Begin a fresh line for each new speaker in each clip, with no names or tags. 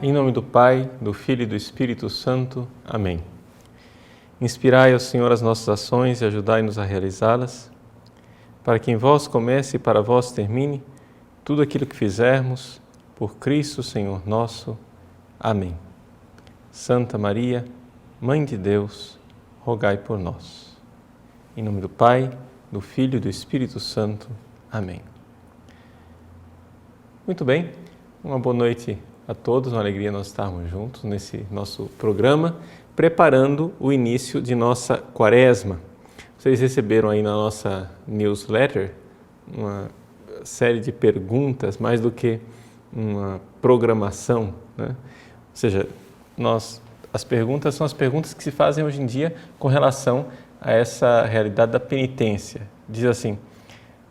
Em nome do Pai, do Filho e do Espírito Santo. Amém. Inspirai, ó Senhor, as nossas ações e ajudai-nos a realizá-las, para que em vós comece e para vós termine tudo aquilo que fizermos, por Cristo, Senhor nosso. Amém. Santa Maria, Mãe de Deus, rogai por nós. Em nome do Pai, do Filho e do Espírito Santo. Amém. Muito bem, uma boa noite a todos, uma alegria nós estarmos juntos nesse nosso programa, preparando o início de nossa quaresma. Vocês receberam aí na nossa newsletter uma série de perguntas, mais do que uma programação, né? Ou seja, as perguntas são as perguntas que se fazem hoje em dia com relação a essa realidade da penitência. Diz assim: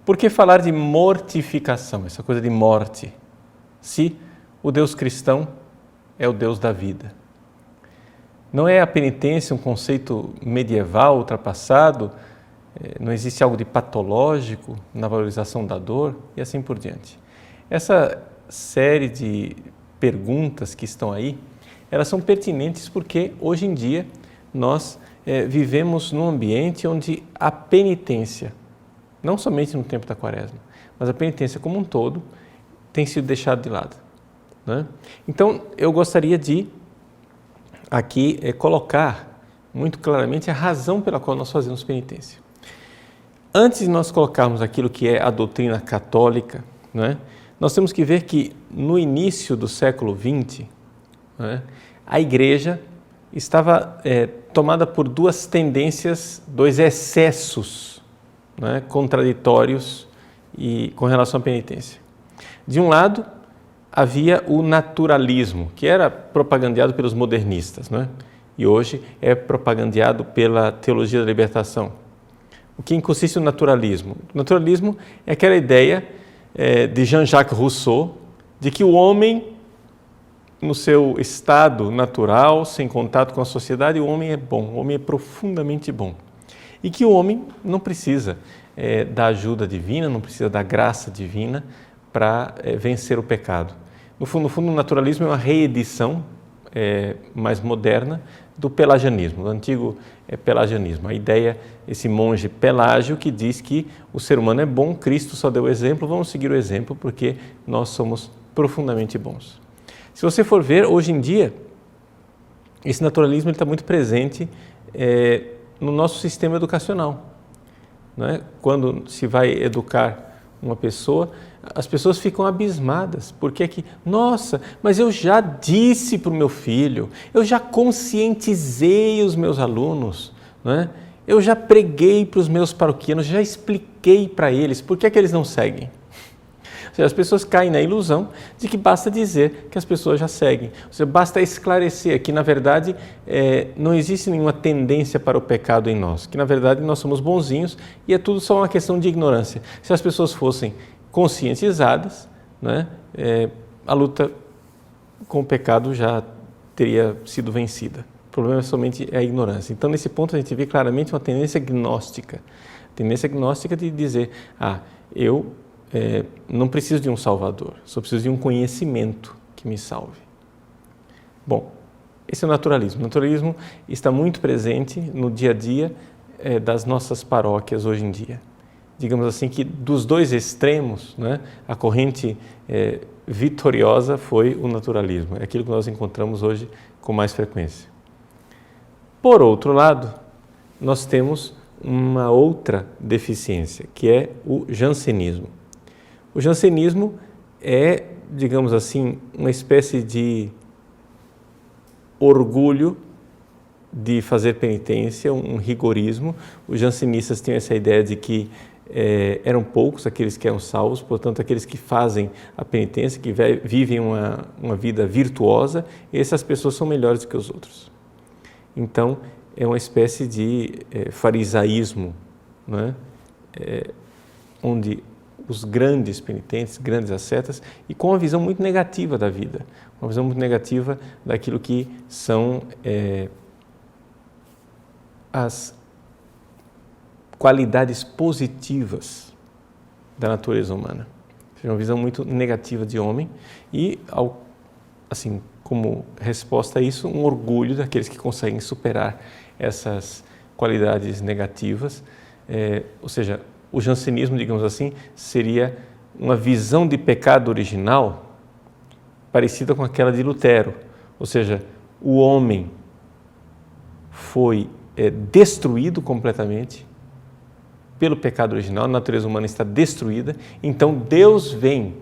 por que falar de mortificação, essa coisa de morte, se o Deus cristão é o Deus da vida? Não é a penitência um conceito medieval, ultrapassado? Não existe algo de patológico na valorização da dor? E assim por diante. Essa série de perguntas que estão aí, elas são pertinentes porque hoje em dia nós vivemos num ambiente onde a penitência, não somente no tempo da quaresma, mas a penitência como um todo, tem sido deixada de lado, né? Então, eu gostaria de aqui colocar muito claramente a razão pela qual nós fazemos penitência. Antes de nós colocarmos aquilo que é a doutrina católica, né, nós temos que ver que no início do século XX, né, a Igreja estava tomada por duas tendências, dois excessos, né, contraditórios e com relação à penitência. De um lado, havia o naturalismo, que era propagandeado pelos modernistas, né? E hoje é propagandeado pela teologia da libertação. O que consiste no naturalismo? O naturalismo é aquela ideia de Jean-Jacques Rousseau de que o homem, no seu estado natural, sem contato com a sociedade, o homem é bom, o homem é profundamente bom. E que o homem não precisa da ajuda divina, não precisa da graça divina para vencer o pecado. No fundo, o naturalismo é uma reedição mais moderna do pelagianismo, do antigo pelagianismo. A ideia, esse monge Pelágio que diz que o ser humano é bom, Cristo só deu o exemplo, vamos seguir o exemplo porque nós somos profundamente bons. Se você for ver, hoje em dia, esse naturalismo está muito presente no nosso sistema educacional, né? Quando se vai educar uma pessoa, as pessoas ficam abismadas, porque é que, nossa, mas eu já disse para o meu filho, eu já conscientizei os meus alunos, né? Eu já preguei para os meus paroquianos, já expliquei para eles, por que é que eles não seguem? Ou seja, as pessoas caem na ilusão de que basta dizer que as pessoas já seguem. Ou seja, basta esclarecer que, na verdade, não existe nenhuma tendência para o pecado em nós, que, na verdade, nós somos bonzinhos e é tudo só uma questão de ignorância. Se as pessoas fossem conscientizadas, né, a luta com o pecado já teria sido vencida. O problema é somente a ignorância. Então, nesse ponto, a gente vê claramente uma tendência gnóstica. Tendência gnóstica de dizer, eu não preciso de um salvador, só preciso de um conhecimento que me salve. Bom, esse é o naturalismo. O naturalismo está muito presente no dia a dia das nossas paróquias hoje em dia. Digamos assim que dos dois extremos, né, a corrente vitoriosa foi o naturalismo. É aquilo que nós encontramos hoje com mais frequência. Por outro lado, nós temos uma outra deficiência, que é o jansenismo. O jansenismo é, digamos assim, uma espécie de orgulho de fazer penitência, um rigorismo. Os jansenistas têm essa ideia de que eram poucos aqueles que eram salvos, portanto, aqueles que fazem a penitência, que vivem uma vida virtuosa, essas pessoas são melhores do que os outros. Então, é uma espécie de farisaísmo, né? Onde os grandes penitentes, grandes ascetas, e com uma visão muito negativa da vida, uma visão muito negativa daquilo que são as qualidades positivas da natureza humana. Ou seja, uma visão muito negativa de homem e, assim como resposta a isso, um orgulho daqueles que conseguem superar essas qualidades negativas. Ou seja, o jansenismo, digamos assim, seria uma visão de pecado original parecida com aquela de Lutero. Ou seja, o homem foi destruído completamente pelo pecado original, a natureza humana está destruída, então Deus vem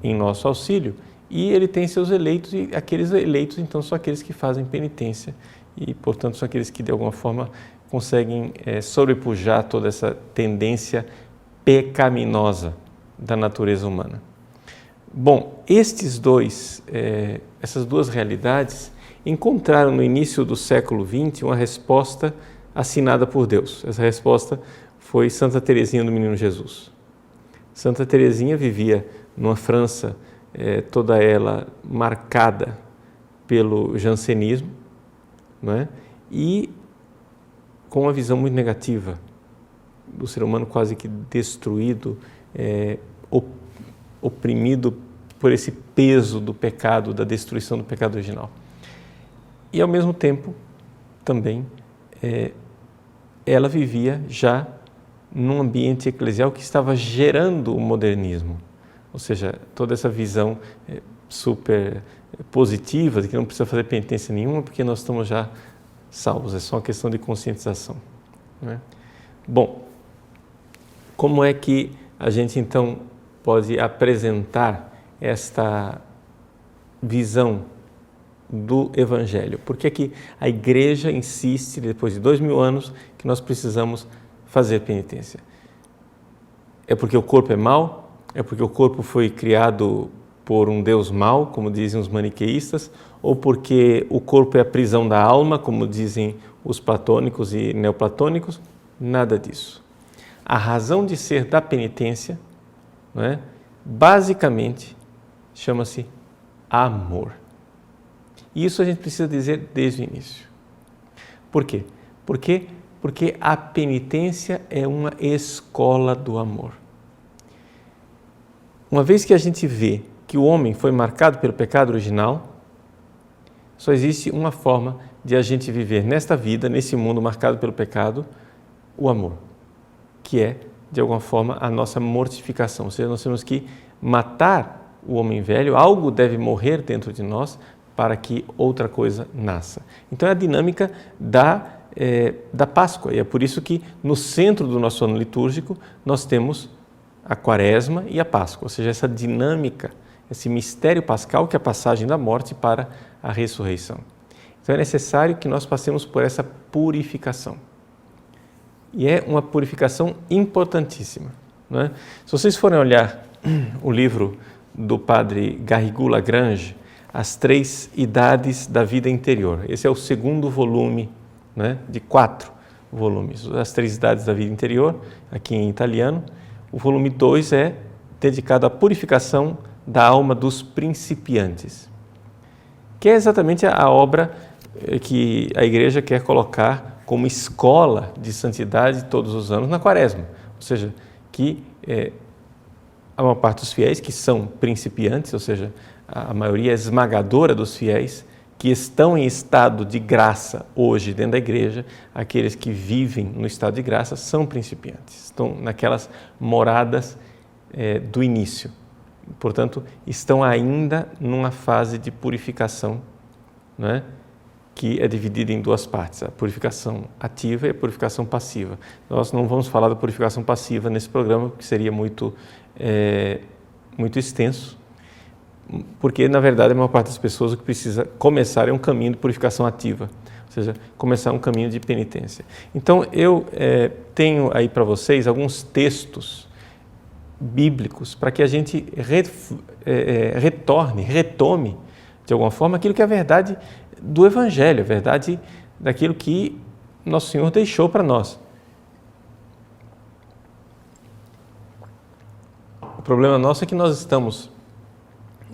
em nosso auxílio e Ele tem seus eleitos, e aqueles eleitos então são aqueles que fazem penitência e, portanto, são aqueles que de alguma forma conseguem sobrepujar toda essa tendência pecaminosa da natureza humana. Bom, essas duas realidades encontraram no início do século XX uma resposta assinada por Deus. Essa resposta foi Santa Teresinha do Menino Jesus. Santa Teresinha vivia numa França toda ela marcada pelo jansenismo, né? E com uma visão muito negativa do ser humano, quase que destruído, oprimido por esse peso do pecado, da destruição do pecado original. E ao mesmo tempo, também, ela vivia já num ambiente eclesial que estava gerando o modernismo, ou seja, toda essa visão super positiva de que não precisa fazer penitência nenhuma porque nós estamos já salvos, é só uma questão de conscientização, né? Bom, como é que a gente então pode apresentar esta visão do Evangelho? Por que é que a Igreja insiste, depois de 2000 anos, que nós precisamos fazer penitência? É porque o corpo é mau? É porque o corpo foi criado por um Deus mau, como dizem os maniqueístas? Ou porque o corpo é a prisão da alma, como dizem os platônicos e neoplatônicos? Nada disso. A razão de ser da penitência, não é? Basicamente, chama-se amor. E isso a gente precisa dizer desde o início. Por quê? Porque a penitência é uma escola do amor. Uma vez que a gente vê que o homem foi marcado pelo pecado original, só existe uma forma de a gente viver nesta vida, nesse mundo marcado pelo pecado, o amor, que é, de alguma forma, a nossa mortificação. Ou seja, nós temos que matar o homem velho, algo deve morrer dentro de nós para que outra coisa nasça. Então é a dinâmica da Páscoa, e é por isso que no centro do nosso ano litúrgico nós temos a Quaresma e a Páscoa, ou seja, essa dinâmica, esse mistério pascal que é a passagem da morte para a ressurreição. Então é necessário que nós passemos por essa purificação. E é uma purificação importantíssima, não é? Se vocês forem olhar o livro do padre Garrigou-Lagrange, As Três Idades da Vida Interior, esse é o segundo volume, né, de 4 volumes, As Três Idades da Vida Interior, aqui em italiano. O volume 2 é dedicado à purificação da alma dos principiantes, que é exatamente a obra que a Igreja quer colocar como escola de santidade todos os anos na Quaresma. Ou seja, que há uma parte dos fiéis que são principiantes, ou seja, a maioria esmagadora dos fiéis que estão em estado de graça hoje dentro da Igreja, aqueles que vivem no estado de graça são principiantes, estão naquelas moradas do início. Portanto, estão ainda numa fase de purificação, né, que é dividida em duas partes, a purificação ativa e a purificação passiva. Nós não vamos falar da purificação passiva nesse programa, porque seria muito extenso, porque, na verdade, a maior parte das pessoas o que precisa começar é um caminho de purificação ativa, ou seja, começar um caminho de penitência. Então, eu tenho aí para vocês alguns textos bíblicos para que a gente retome, de alguma forma, aquilo que é a verdade do Evangelho, a verdade daquilo que Nosso Senhor deixou para nós. O problema nosso é que nós estamos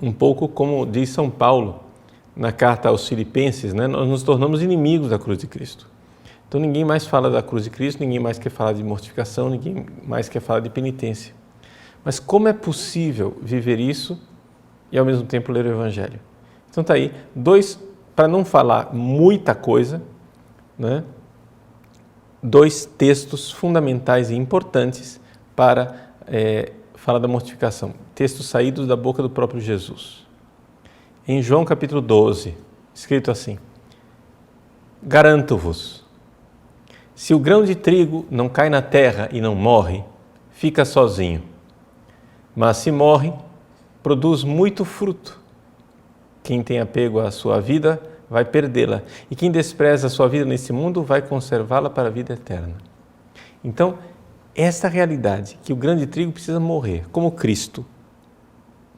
um pouco como diz São Paulo na carta aos Filipenses, né? Nós nos tornamos inimigos da cruz de Cristo. Então ninguém mais fala da cruz de Cristo, ninguém mais quer falar de mortificação, ninguém mais quer falar de penitência. Mas como é possível viver isso e ao mesmo tempo ler o Evangelho? Então está aí, para não falar muita coisa, né? 2 textos fundamentais e importantes para falar da mortificação. Textos saídos da boca do próprio Jesus. Em João capítulo 12, escrito assim: Garanto-vos, se o grão de trigo não cai na terra e não morre, fica sozinho. Mas se morre, produz muito fruto. Quem tem apego à sua vida vai perdê-la, e quem despreza a sua vida nesse mundo vai conservá-la para a vida eterna. Então, esta realidade, que o grão de trigo precisa morrer, como Cristo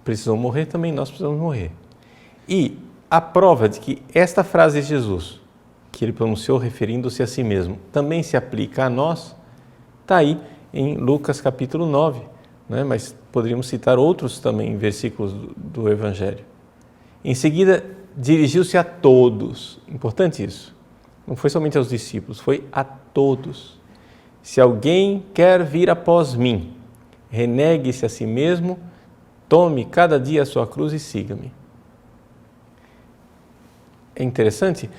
precisou morrer, também nós precisamos morrer. E a prova de que esta frase de Jesus, que ele pronunciou referindo-se a si mesmo, também se aplica a nós, está aí em Lucas capítulo 9, né? Mas poderíamos citar outros também versículos do Evangelho. Em seguida, dirigiu-se a todos, importante isso, não foi somente aos discípulos, foi a todos. Se alguém quer vir após mim, renegue-se a si mesmo, tome cada dia a sua cruz e siga-me. É interessante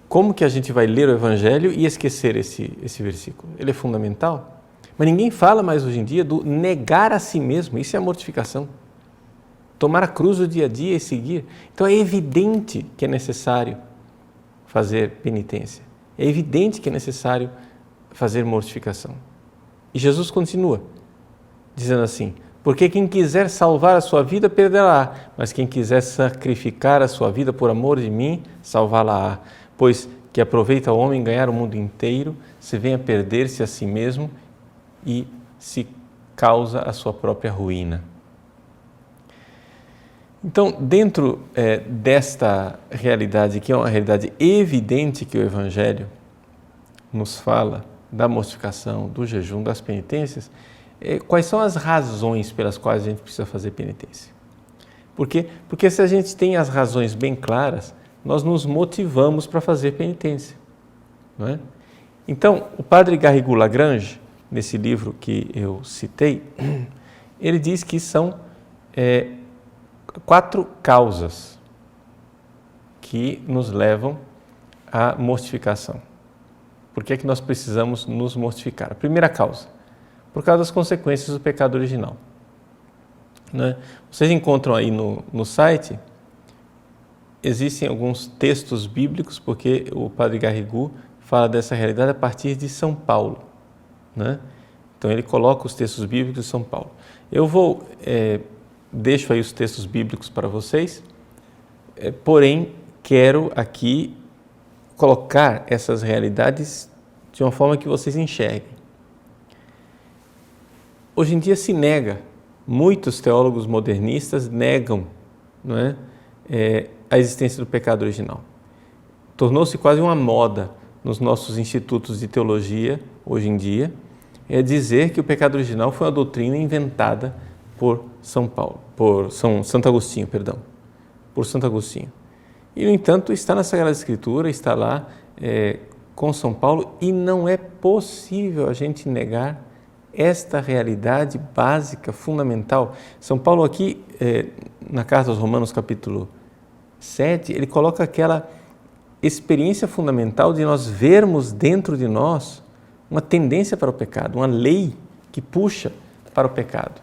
como que a gente vai ler o Evangelho e esquecer esse versículo. Ele é fundamental, mas ninguém fala mais hoje em dia do negar a si mesmo, isso é a mortificação. Tomar a cruz do dia a dia e seguir. Então é evidente que é necessário fazer penitência. É evidente que é necessário fazer mortificação. E Jesus continua dizendo assim: porque quem quiser salvar a sua vida, perderá, mas quem quiser sacrificar a sua vida por amor de mim, salvá-la-á. Pois que aproveita o homem ganhar o mundo inteiro, se vem a perder-se a si mesmo e se causa a sua própria ruína. Então, dentro desta realidade, que é uma realidade evidente que o Evangelho nos fala da mortificação, do jejum, das penitências, quais são as razões pelas quais a gente precisa fazer penitência? Por quê? Porque se a gente tem as razões bem claras, nós nos motivamos para fazer penitência, não é? Então, o padre Garrigou Lagrange, nesse livro que eu citei, ele diz que são 4 causas que nos levam à mortificação. Por que é que nós precisamos nos mortificar? A primeira causa, por causa das consequências do pecado original. Né? Vocês encontram aí no site, existem alguns textos bíblicos, porque o padre Garrigou fala dessa realidade a partir de São Paulo. Né? Então ele coloca os textos bíblicos de São Paulo. Eu deixo aí os textos bíblicos para vocês, porém quero aqui colocar essas realidades de uma forma que vocês enxerguem. Hoje em dia se nega, muitos teólogos modernistas negam, não é, a existência do pecado original. Tornou-se quase uma moda nos nossos institutos de teologia, hoje em dia, dizer que o pecado original foi uma doutrina inventada por Santo Agostinho. E, no entanto, está na Sagrada Escritura, está lá com São Paulo, e não é possível a gente negar esta realidade básica, fundamental. São Paulo aqui, na Carta aos Romanos, capítulo 7, ele coloca aquela experiência fundamental de nós vermos dentro de nós uma tendência para o pecado, uma lei que puxa para o pecado.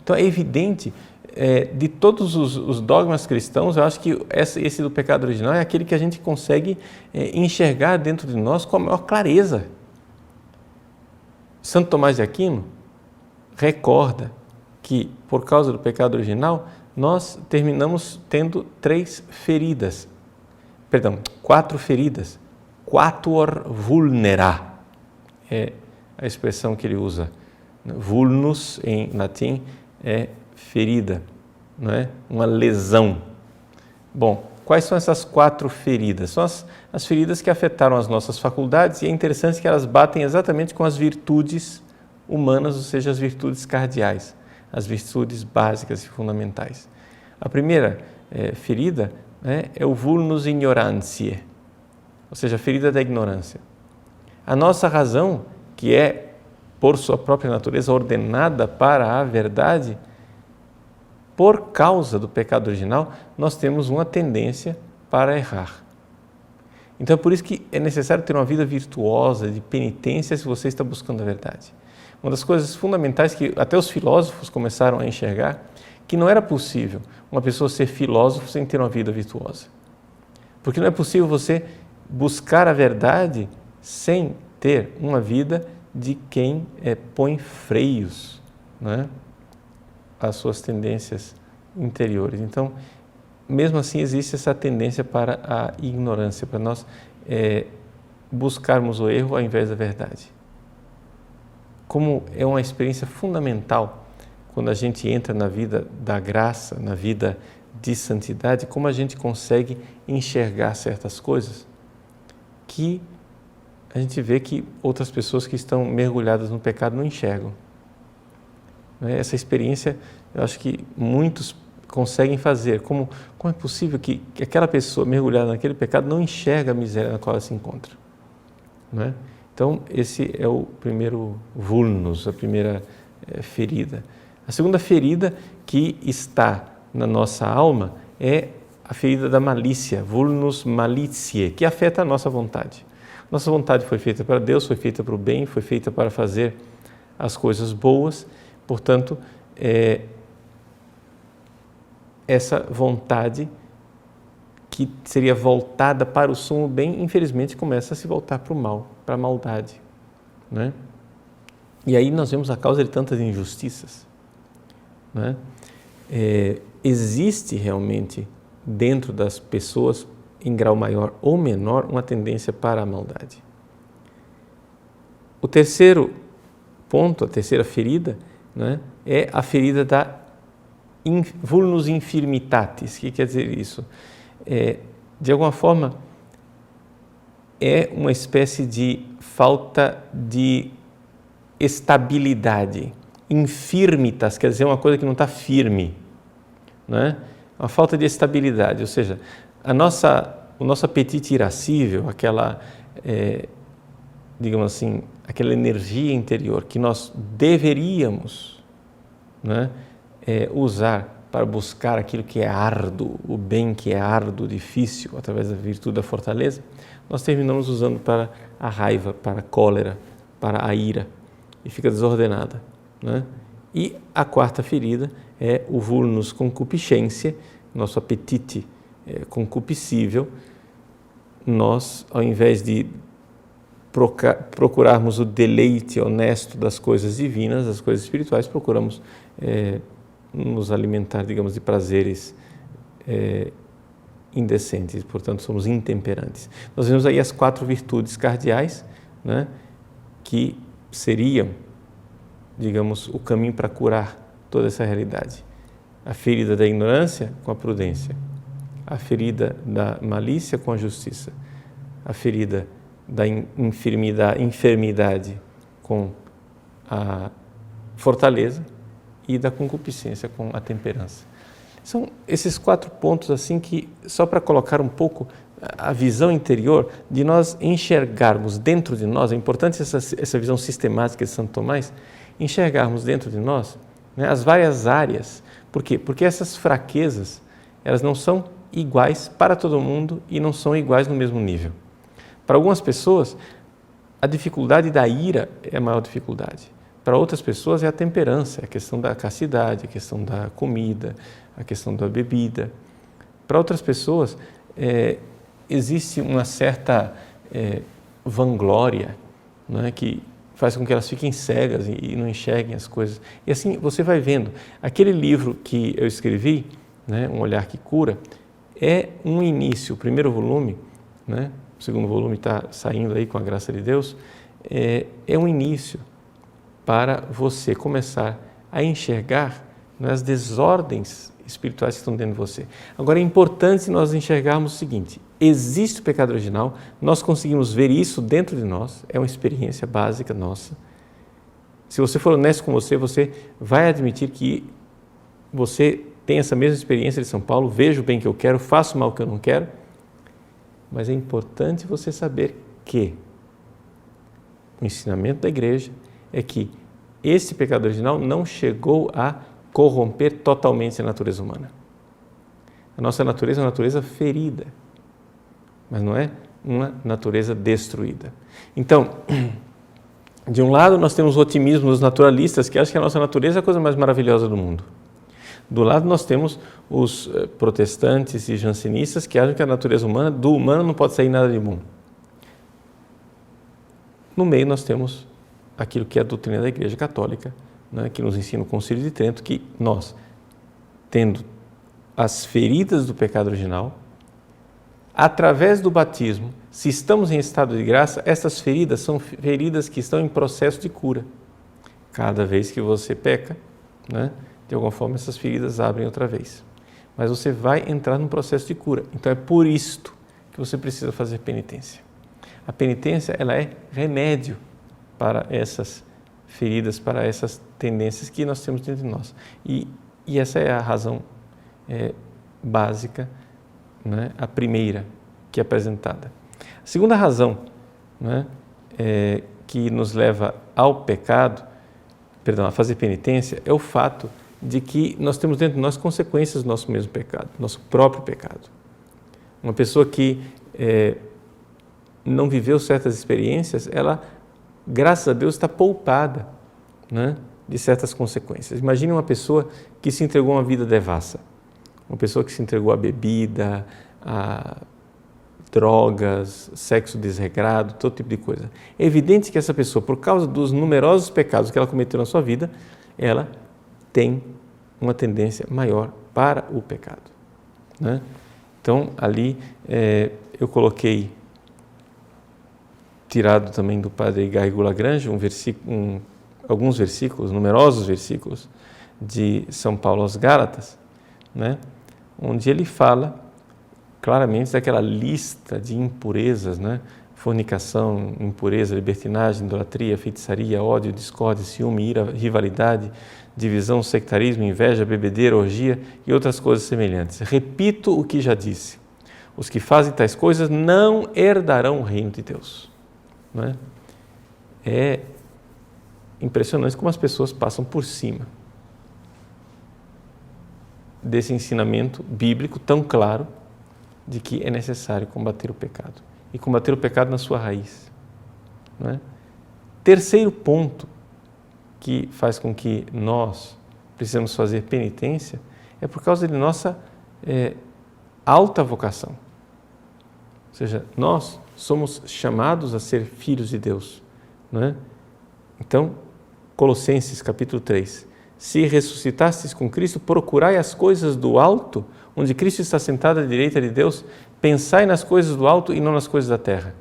Então é evidente, de todos os dogmas cristãos, eu acho que esse do pecado original é aquele que a gente consegue enxergar dentro de nós com a maior clareza. Santo Tomás de Aquino recorda que, por causa do pecado original, nós terminamos tendo 4 feridas. Quatuor vulnera é a expressão que ele usa. Vulnus, em latim, é ferida, não é? Uma lesão. Bom, quais são essas 4 feridas? São as feridas que afetaram as nossas faculdades, e é interessante que elas batem exatamente com as virtudes humanas, ou seja, as virtudes cardeais, as virtudes básicas e fundamentais. A primeira ferida é o vulnus ignorantiae, ou seja, a ferida da ignorância. A nossa razão, que é, por sua própria natureza, ordenada para a verdade, por causa do pecado original, nós temos uma tendência para errar. Então é por isso que é necessário ter uma vida virtuosa, de penitência, se você está buscando a verdade. Uma das coisas fundamentais que até os filósofos começaram a enxergar, que não era possível uma pessoa ser filósofo sem ter uma vida virtuosa. Porque não é possível você buscar a verdade sem ter uma vida de quem põe freios, né, às suas tendências interiores. Então, mesmo assim, existe essa tendência para a ignorância, para nós buscarmos o erro ao invés da verdade. Como é uma experiência fundamental quando a gente entra na vida da graça, na vida de santidade, como a gente consegue enxergar certas coisas que a gente vê que outras pessoas que estão mergulhadas no pecado não enxergam. Essa experiência, eu acho que muitos conseguem fazer. Como é possível que aquela pessoa mergulhada naquele pecado não enxerga a miséria na qual ela se encontra? Não é? Então, esse é o primeiro vulnus, a primeira ferida. A segunda ferida que está na nossa alma é a ferida da malícia, vulnus malitiae, que afeta a nossa vontade. Nossa vontade foi feita para Deus, foi feita para o bem, foi feita para fazer as coisas boas. Portanto, essa vontade que seria voltada para o sumo bem, infelizmente começa a se voltar para o mal, para a maldade, né? E aí nós vemos a causa de tantas injustiças, né? Existe realmente dentro das pessoas, em grau maior ou menor, uma tendência para a maldade. O terceiro ponto, a terceira ferida, né, é a ferida da vulnus infirmitatis. O que quer dizer isso? De alguma forma, é uma espécie de falta de estabilidade. Infirmitas quer dizer uma coisa que não está firme, né? Uma falta de estabilidade, ou seja, o nosso apetite irascível, aquela, digamos assim, aquela energia interior que nós deveríamos, né, usar para buscar aquilo que é árduo, o bem que é árduo, difícil, através da virtude da fortaleza, nós terminamos usando para a raiva, para a cólera, para a ira, e fica desordenada, né? E a quarta ferida é o vulnus concupiscência, nosso apetite concupiscível. Nós, ao invés de procurarmos o deleite honesto das coisas divinas, das coisas espirituais, procuramos nos alimentar, digamos, de prazeres indecentes, portanto somos intemperantes. Nós vemos aí as 4 virtudes cardeais, né, que seriam, digamos, o caminho para curar toda essa realidade. A ferida da ignorância com a prudência, a ferida da malícia com a justiça, a ferida da enfermidade com a fortaleza e da concupiscência com a temperança. São esses 4 pontos assim que, só para colocar um pouco a visão interior de nós enxergarmos dentro de nós, é importante essa visão sistemática de Santo Tomás, enxergarmos dentro de nós, né, as várias áreas. Por quê? Porque essas fraquezas, elas não são iguais para todo mundo e não são iguais no mesmo nível. Para algumas pessoas, a dificuldade da ira é a maior dificuldade. Para outras pessoas é a temperança, a questão da castidade, a questão da comida, a questão da bebida. Para outras pessoas, existe uma certa vanglória, né, que faz com que elas fiquem cegas e não enxerguem as coisas. E assim você vai vendo. Aquele livro que eu escrevi, né, Um Olhar que Cura, é um início. O primeiro volume, né, o segundo volume está saindo aí com a graça de Deus, é um início para você começar a enxergar, né, as desordens espirituais que estão dentro de você. Agora é importante nós enxergarmos o seguinte: existe o pecado original, nós conseguimos ver isso dentro de nós, é uma experiência básica nossa. Se você for honesto com você, você vai admitir que você tem essa mesma experiência de São Paulo, vejo o bem que eu quero, faço o mal que eu não quero, mas é importante você saber que o ensinamento da igreja é que esse pecado original não chegou a corromper totalmente a natureza humana. A nossa natureza é uma natureza ferida, mas não é uma natureza destruída. Então, de um lado nós temos o otimismo dos naturalistas que acham que a nossa natureza é a coisa mais maravilhosa do mundo. Do lado nós temos os protestantes e jansenistas que acham que a natureza humana, do humano não pode sair nada de bom. No meio nós temos aquilo que é a doutrina da Igreja Católica, né, que nos ensina o Concílio de Trento, que nós, tendo as feridas do pecado original, através do batismo, se estamos em estado de graça, essas feridas são feridas que estão em processo de cura. Cada vez que você peca, né, de alguma forma essas feridas abrem outra vez. Mas você vai entrar num processo de cura. Então é por isto que você precisa fazer penitência. A penitência, ela é remédio para essas feridas, para essas tendências que nós temos dentro de nós. E essa é a razão básica, né, a primeira que é apresentada. A segunda razão, né, que nos leva ao pecado, a fazer penitência, é o fato de que nós temos dentro de nós consequências do nosso mesmo pecado, nosso próprio pecado. Uma pessoa que não viveu certas experiências, ela, graças a Deus, está poupada, né, de certas consequências. Imagine uma pessoa que se entregou a uma vida devassa, uma pessoa que se entregou à bebida, a drogas, sexo desregrado, todo tipo de coisa. É evidente que essa pessoa, por causa dos numerosos pecados que ela cometeu na sua vida, ela tem uma tendência maior para o pecado, né? Então, ali eu coloquei, tirado também do padre Garrigou-Lagrange, alguns versículos, numerosos versículos de São Paulo aos Gálatas, né? Onde ele fala claramente daquela lista de impurezas, né? Fornicação, impureza, libertinagem, idolatria, feitiçaria, ódio, discórdia, ciúme, ira, rivalidade, divisão, sectarismo, inveja, bebedeira, orgia e outras coisas semelhantes. Repito o que já disse: os que fazem tais coisas não herdarão o reino de Deus. Não é? É impressionante como as pessoas passam por cima desse ensinamento bíblico tão claro de que é necessário combater o pecado e combater o pecado na sua raiz. Não é? Terceiro ponto que faz com que nós precisamos fazer penitência é por causa de nossa alta vocação. Ou seja, nós somos chamados a ser filhos de Deus. Não é? Então, Colossenses capítulo 3. Se ressuscitastes com Cristo, procurai as coisas do alto, onde Cristo está sentado à direita de Deus, pensai nas coisas do alto e não nas coisas da terra.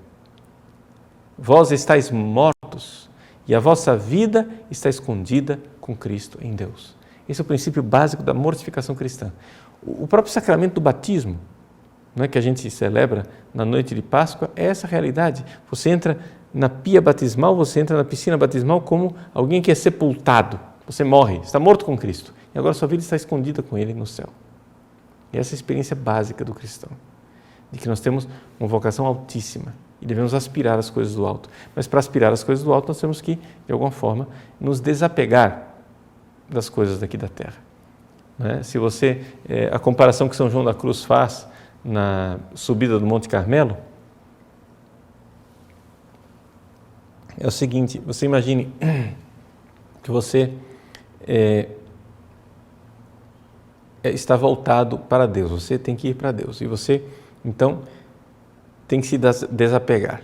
Vós estáis mortos e a vossa vida está escondida com Cristo em Deus. Esse é o princípio básico da mortificação cristã. O próprio sacramento do batismo, não é, que a gente celebra na noite de Páscoa, é essa realidade. Você entra na pia batismal, você entra na piscina batismal como alguém que é sepultado. Você morre, está morto com Cristo. E agora sua vida está escondida com Ele no céu. E essa é a experiência básica do cristão. De que nós temos uma vocação altíssima e devemos aspirar às coisas do alto. Mas para aspirar às coisas do alto, nós temos que, de alguma forma, nos desapegar das coisas daqui da terra. Né? Se você, a comparação que São João da Cruz faz na subida do Monte Carmelo, é o seguinte: você imagine que você está voltado para Deus, você tem que ir para Deus e você, então, tem que se desapegar.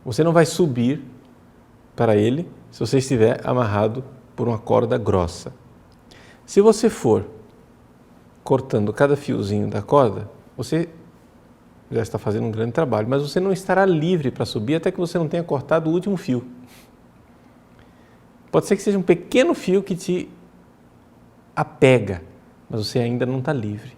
Você não vai subir para Ele se você estiver amarrado por uma corda grossa. Se você for cortando cada fiozinho da corda, você já está fazendo um grande trabalho, mas você não estará livre para subir até que você não tenha cortado o último fio. Pode ser que seja um pequeno fio que te apega, mas você ainda não está livre.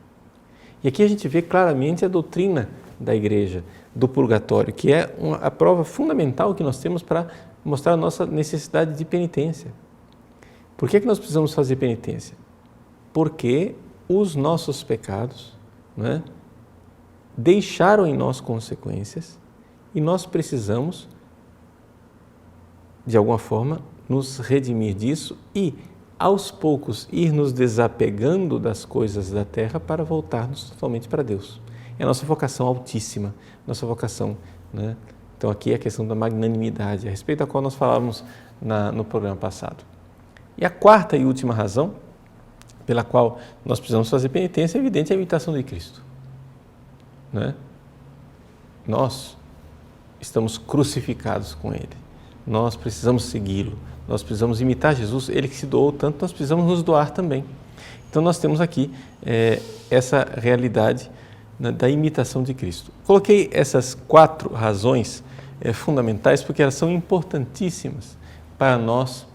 E aqui a gente vê claramente a doutrina da Igreja, do purgatório, que é a prova fundamental que nós temos para mostrar a nossa necessidade de penitência. Por que nós precisamos fazer penitência? Porque os nossos pecados, né, deixaram em nós consequências e nós precisamos, de alguma forma, nos redimir disso e aos poucos, ir nos desapegando das coisas da terra para voltarmos totalmente para Deus. É a nossa vocação altíssima, nossa vocação, né? Então aqui é a questão da magnanimidade, a respeito da qual nós falávamos no programa passado. E a quarta e última razão pela qual nós precisamos fazer penitência, é evidente, é a imitação de Cristo, né? Nós estamos crucificados com Ele, nós precisamos segui-lo, nós precisamos imitar Jesus, Ele que se doou tanto, nós precisamos nos doar também. Então nós temos aqui essa realidade, né, da imitação de Cristo. Coloquei essas 4 razões fundamentais porque elas são importantíssimas para nós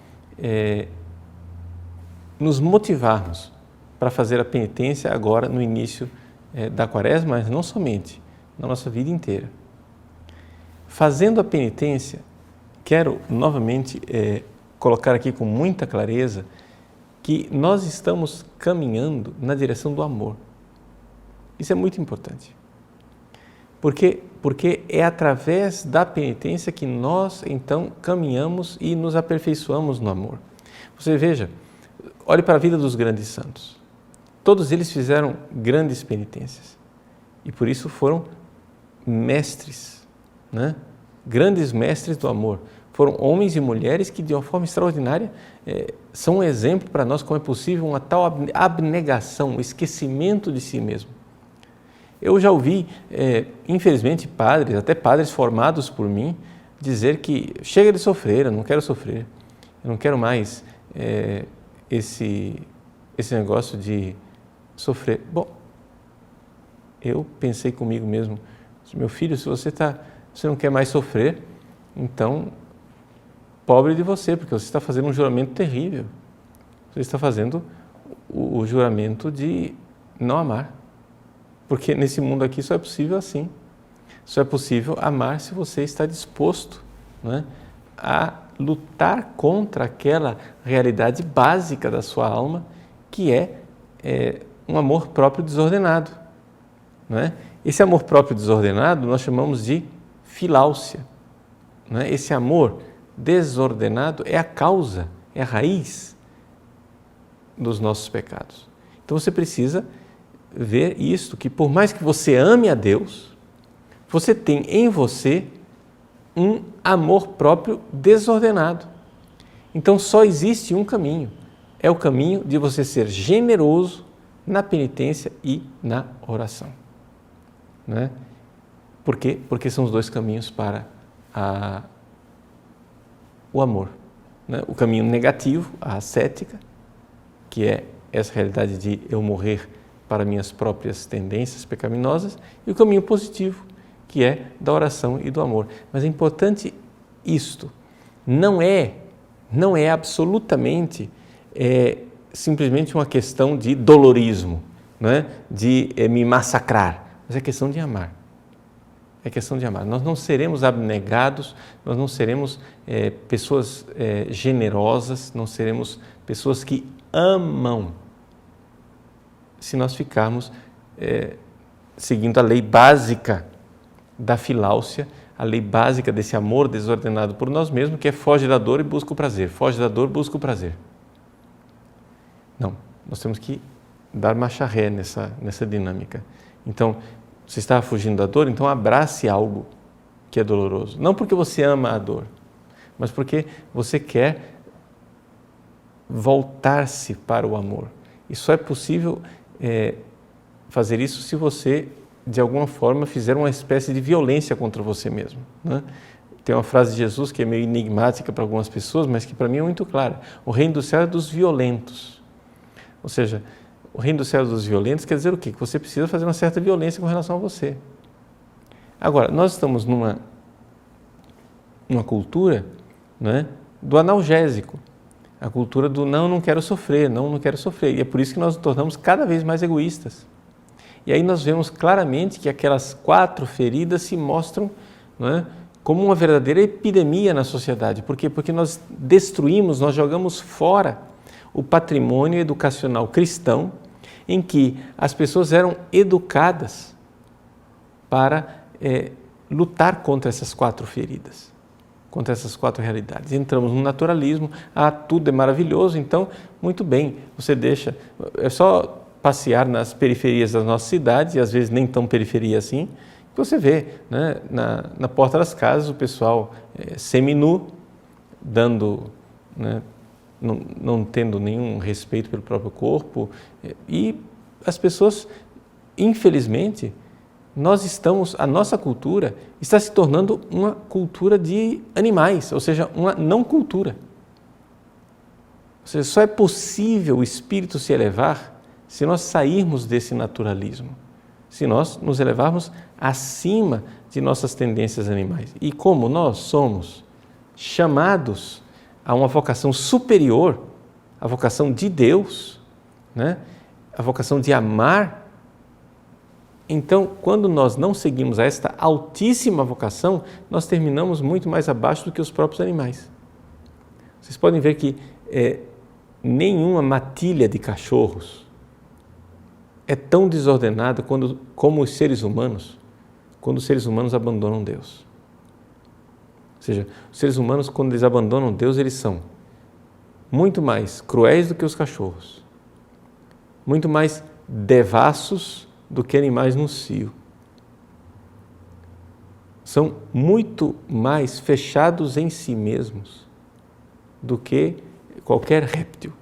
nos motivarmos para fazer a penitência agora no início da Quaresma, mas não somente, na nossa vida inteira. Fazendo a penitência, quero novamente colocar aqui com muita clareza que nós estamos caminhando na direção do amor. Isso é muito importante. Porque é através da penitência que nós, então, caminhamos e nos aperfeiçoamos no amor. Você veja, olhe para a vida dos grandes santos. Todos eles fizeram grandes penitências e por isso foram mestres, né? Grandes mestres do amor. Foram homens e mulheres que, de uma forma extraordinária, são um exemplo para nós como é possível uma tal abnegação, um esquecimento de si mesmo. Eu já ouvi, infelizmente, padres, até padres formados por mim, dizer que chega de sofrer, eu não quero sofrer, eu não quero mais esse negócio de sofrer. Bom, eu pensei comigo mesmo, meu filho, se você não quer mais sofrer, então, pobre de você, porque você está fazendo um juramento terrível. Você está fazendo o juramento de não amar. Porque nesse mundo aqui só é possível assim. Só é possível amar se você está disposto, né, a lutar contra aquela realidade básica da sua alma, que é um amor próprio desordenado, né? Esse amor próprio desordenado nós chamamos de filáusia, né? Esse amor desordenado é a causa, é a raiz dos nossos pecados. Então você precisa ver isto, que por mais que você ame a Deus, você tem em você um amor próprio desordenado. Então só existe um caminho, é o caminho de você ser generoso na penitência e na oração, né? Por quê? Porque são os 2 caminhos para o amor, né? O caminho negativo, a ascética, que é essa realidade de eu morrer para minhas próprias tendências pecaminosas, e o caminho positivo, que é da oração e do amor. Mas é importante isto, não é absolutamente simplesmente uma questão de dolorismo, não é? De me massacrar, mas é questão de amar. É questão de amar. Nós não seremos abnegados, nós não seremos pessoas generosas, não seremos pessoas que amam, se nós ficarmos seguindo a lei básica da filáusia, a lei básica desse amor desordenado por nós mesmos, que é foge da dor e busca o prazer, foge da dor, busca o prazer. Não, nós temos que dar marcha ré nessa dinâmica. Então, você está fugindo da dor, então abrace algo que é doloroso. Não porque você ama a dor, mas porque você quer voltar-se para o amor. E só é possível fazer isso se você, de alguma forma, fizer uma espécie de violência contra você mesmo, né? Tem uma frase de Jesus que é meio enigmática para algumas pessoas, mas que para mim é muito clara. O reino do céu é dos violentos. Ou seja, o reino do céu dos violentos quer dizer o quê? Que você precisa fazer uma certa violência com relação a você. Agora, nós estamos numa cultura, né, do analgésico, a cultura do não quero sofrer, não quero sofrer. E é por isso que nós nos tornamos cada vez mais egoístas. E aí nós vemos claramente que aquelas 4 feridas se mostram, né, como uma verdadeira epidemia na sociedade. Por quê? Porque nós destruímos, nós jogamos fora o patrimônio educacional cristão, em que as pessoas eram educadas para lutar contra essas 4 feridas, contra essas 4 realidades. Entramos no naturalismo, tudo é maravilhoso, então, muito bem, você deixa, é só passear nas periferias das nossas cidades, e às vezes nem tão periferia assim, que você vê, né, na porta das casas o pessoal seminu, dando, né, não tendo nenhum respeito pelo próprio corpo, e as pessoas, infelizmente, a nossa cultura está se tornando uma cultura de animais, ou seja, uma não cultura. Ou seja, só é possível o espírito se elevar se nós sairmos desse naturalismo, se nós nos elevarmos acima de nossas tendências animais. E como nós somos chamados a uma vocação superior, a vocação de Deus, né? A vocação de amar, então, quando nós não seguimos a esta altíssima vocação, nós terminamos muito mais abaixo do que os próprios animais. Vocês podem ver que nenhuma matilha de cachorros é tão desordenada como os seres humanos, quando os seres humanos abandonam Deus. Ou seja, os seres humanos, quando eles abandonam Deus, eles são muito mais cruéis do que os cachorros, muito mais devassos do que animais no cio. São muito mais fechados em si mesmos do que qualquer réptil.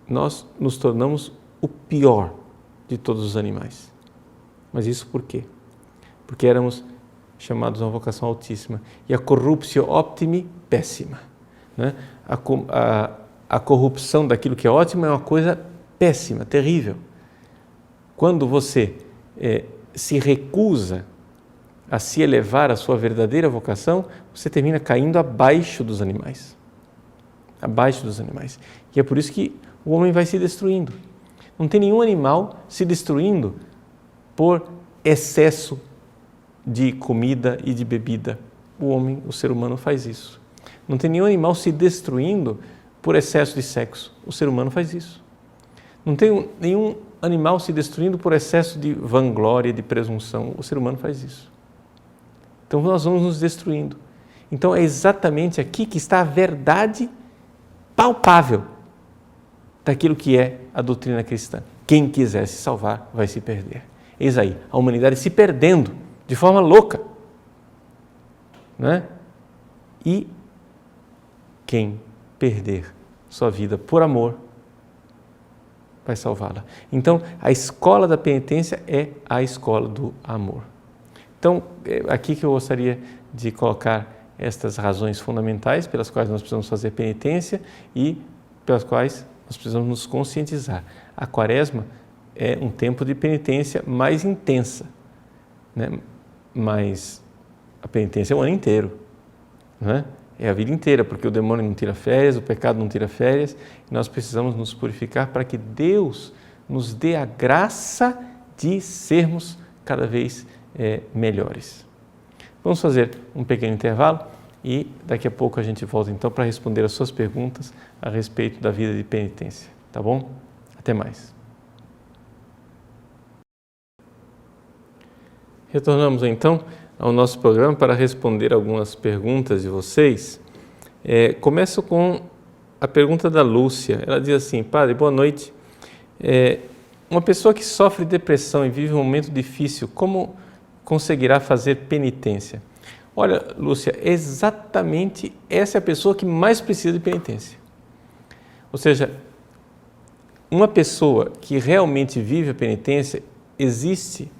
Nós nos tornamos o pior de todos os animais. Mas isso por quê? Porque éramos chamados a uma vocação altíssima. E a corruptio optimi, péssima. Né? A corrupção daquilo que é ótimo é uma coisa péssima, terrível. Quando você se recusa a se elevar à sua verdadeira vocação, você termina caindo abaixo dos animais. Abaixo dos animais. E é por isso que o homem vai se destruindo. Não tem nenhum animal se destruindo por excesso de comida e de bebida. O ser humano faz isso. Não tem nenhum animal se destruindo por excesso de sexo. O ser humano faz isso. Não tem nenhum animal se destruindo por excesso de vanglória, de presunção. O ser humano faz isso. Então nós vamos nos destruindo. Então é exatamente aqui que está a verdade palpável daquilo que é a doutrina cristã. Quem quiser se salvar vai se perder. Eis aí, a humanidade se perdendo de forma louca. Né? E quem perder sua vida por amor vai salvá-la. Então, a escola da penitência é a escola do amor. Então, é aqui que eu gostaria de colocar estas razões fundamentais pelas quais nós precisamos fazer penitência e pelas quais nós precisamos nos conscientizar. A Quaresma é um tempo de penitência mais intensa, né? Mas a penitência é o ano inteiro, né? É a vida inteira, porque o demônio não tira férias, o pecado não tira férias, e nós precisamos nos purificar para que Deus nos dê a graça de sermos cada vez melhores. Vamos fazer um pequeno intervalo e daqui a pouco a gente volta então para responder as suas perguntas a respeito da vida de penitência, tá bom? Até mais. Retornamos então ao nosso programa para responder algumas perguntas de vocês. Começo com a pergunta da Lúcia. Ela diz assim: Padre, boa noite. Uma pessoa que sofre depressão e vive um momento difícil, como conseguirá fazer penitência? Olha, Lúcia, exatamente essa é a pessoa que mais precisa de penitência. Ou seja, uma pessoa que realmente vive a penitência, existe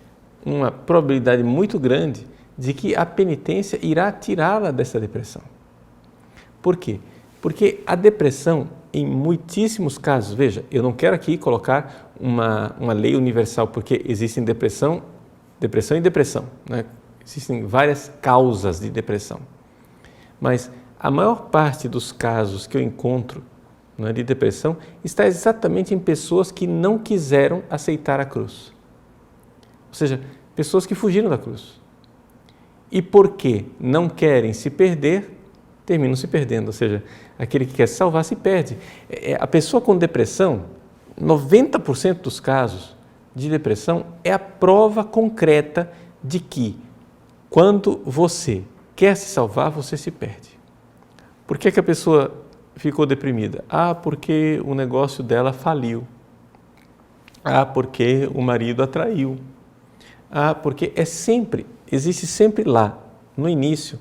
uma probabilidade muito grande de que a penitência irá tirá-la dessa depressão. Por quê? Porque a depressão, em muitíssimos casos, veja, eu não quero aqui colocar uma lei universal, porque existem depressão e depressão, né? Existem várias causas de depressão. Mas a maior parte dos casos que eu encontro, né, de depressão está exatamente em pessoas que não quiseram aceitar a cruz. Ou seja, pessoas que fugiram da cruz. E porque não querem se perder, terminam se perdendo. Ou seja, aquele que quer se salvar se perde. A pessoa com depressão, 90% dos casos de depressão é a prova concreta de que quando você quer se salvar, você se perde. Por que a pessoa ficou deprimida? Porque o negócio dela faliu. Porque o marido a traiu. Porque existe sempre lá, no início,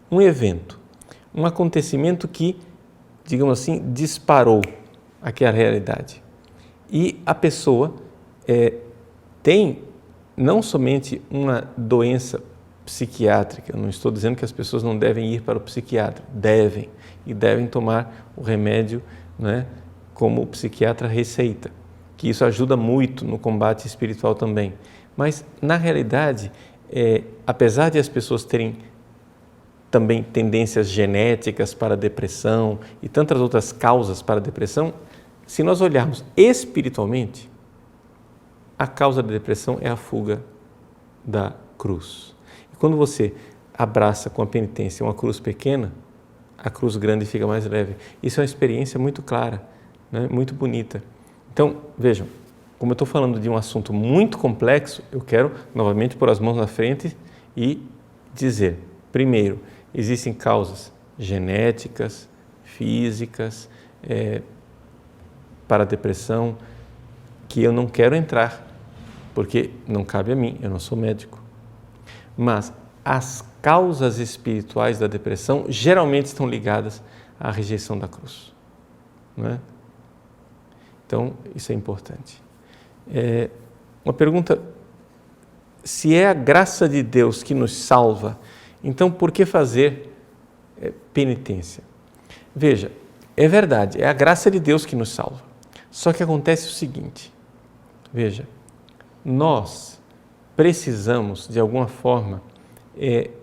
um evento, um acontecimento que, digamos assim, disparou aquela realidade. E a pessoa tem não somente uma doença psiquiátrica, não estou dizendo que as pessoas não devem ir para o psiquiatra, devem, e devem tomar o remédio, né, como o psiquiatra receita, que isso ajuda muito no combate espiritual também. Mas, na realidade, apesar de as pessoas terem também tendências genéticas para a depressão e tantas outras causas para a depressão, se nós olharmos espiritualmente, a causa da depressão é a fuga da cruz. E quando você abraça com a penitência uma cruz pequena, a cruz grande fica mais leve. Isso é uma experiência muito clara, né? Muito bonita. Então, vejam, como eu estou falando de um assunto muito complexo, eu quero novamente pôr as mãos na frente e dizer, primeiro, existem causas genéticas, físicas, para a depressão, que eu não quero entrar, porque não cabe a mim, eu não sou médico. Mas as causas espirituais da depressão geralmente estão ligadas à rejeição da cruz, não é? Então, isso é importante. Uma pergunta, se é a graça de Deus que nos salva, então por que fazer penitência? Veja, é verdade, é a graça de Deus que nos salva. Só que acontece o seguinte, veja, nós precisamos, de alguma forma,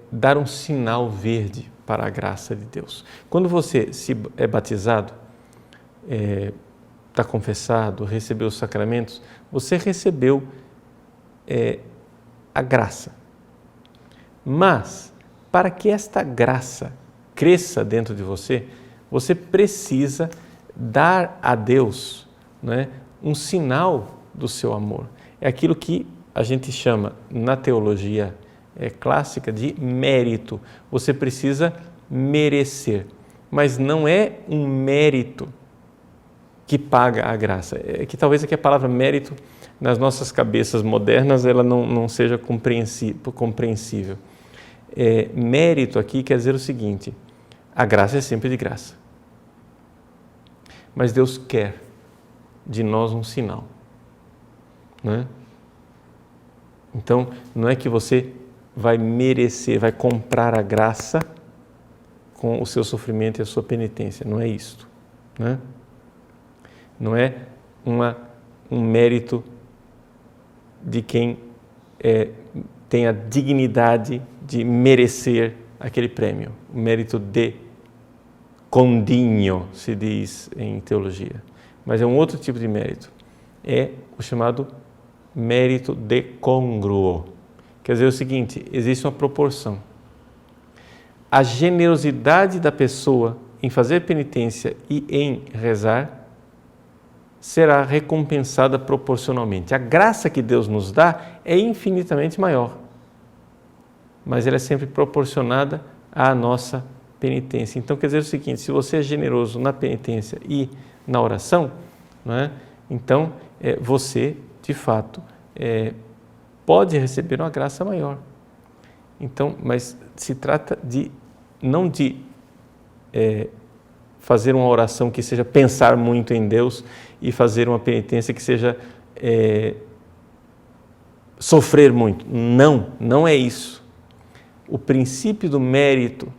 dar um sinal verde para a graça de Deus. Quando você é batizado, está confessado, recebeu os sacramentos, você recebeu a graça. Mas, para que esta graça cresça dentro de você, você precisa dar a Deus, né, um sinal do seu amor. É aquilo que a gente chama, na teologia clássica, de mérito. Você precisa merecer, mas não é um mérito que paga a graça. É que talvez aqui a palavra mérito, nas nossas cabeças modernas, ela não seja compreensível. Mérito aqui quer dizer o seguinte, a graça é sempre de graça. Mas Deus quer de nós um sinal, né? Então, não é que você vai merecer, vai comprar a graça com o seu sofrimento e a sua penitência, não é isto, né? Não é um mérito de quem tem a dignidade de merecer aquele prêmio, o mérito de condigno, se diz em teologia. Mas é um outro tipo de mérito, é o chamado mérito de congruo. Quer dizer o seguinte, existe uma proporção. A generosidade da pessoa em fazer penitência e em rezar será recompensada proporcionalmente. A graça que Deus nos dá é infinitamente maior, mas ela é sempre proporcionada à nossa penitência. Então, quer dizer o seguinte, se você é generoso na penitência e na oração, não é? Então, você, de fato, pode receber uma graça maior. Então, mas se trata não de fazer uma oração que seja pensar muito em Deus e fazer uma penitência que seja sofrer muito. Não é isso. O princípio do mérito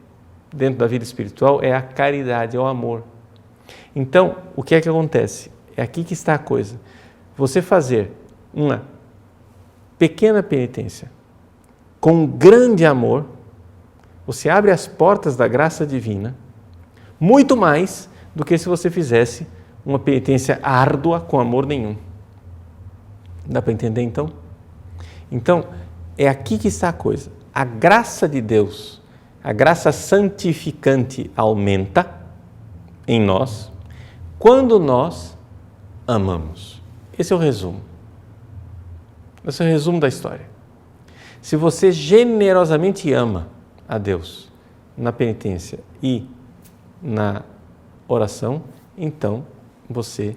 dentro da vida espiritual é a caridade, é o amor. Então, o que é que acontece? É aqui que está a coisa. Você fazer uma pequena penitência com grande amor, você abre as portas da graça divina, muito mais do que se você fizesse uma penitência árdua com amor nenhum. Dá para entender então? Então, é aqui que está a coisa. A graça de Deus, a graça santificante aumenta em nós quando nós amamos. Esse é o resumo. Esse é o resumo da história. Se você generosamente ama a Deus, na penitência e na oração, então você